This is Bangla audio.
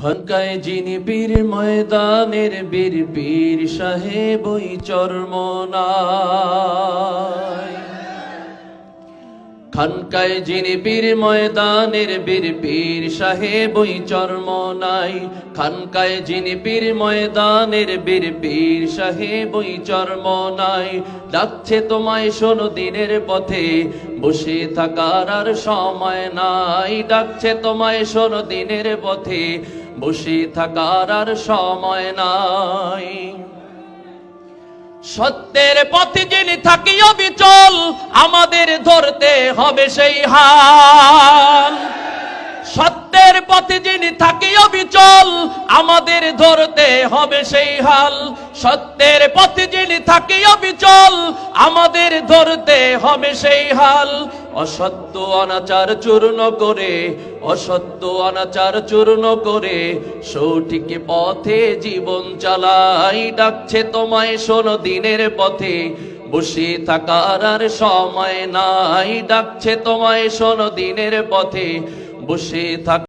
খানকায় যিনি বীর ময়দানের বীর পীর সাহেব ওই চরমনায়। খানকায় যিনি বীর ময়দানের বীর পীর সাহেব ওই চরমনায়। খানকায় যিনি বীর ময়দানের বীর পীর সাহেব ওই চরমনায়। ডাকছে তোমায় শোনো দিনের পথে, বসে থাকার আর সময় নাই। ডাকছে তোমায় শোনো দিনের পথে, বসে থাকার আর সময় নাই। সত্যের পথে যিনি থাকি অবিচল, আমাদের ধরতে হবে সেই হাল। সত্যের পথে যিনি থাকি অবিচল, আমাদের ধরতে হবে সেই হাল। সত্যের পথে যিনি থাকি অবিচল, আমাদের ধরতে হবে সেই হাল। অসত্য অনাচার চূর্ণ করে, অসত্য অনাচার চূর্ণ করে সঠিক পথে জীবন চালাই। ডাকছে তোমায় শোনো দিনের পথে, বসে থাকার আর সময় নাই। ডাকছে তোমায় শোনো দিনের পথে, বসে থাক।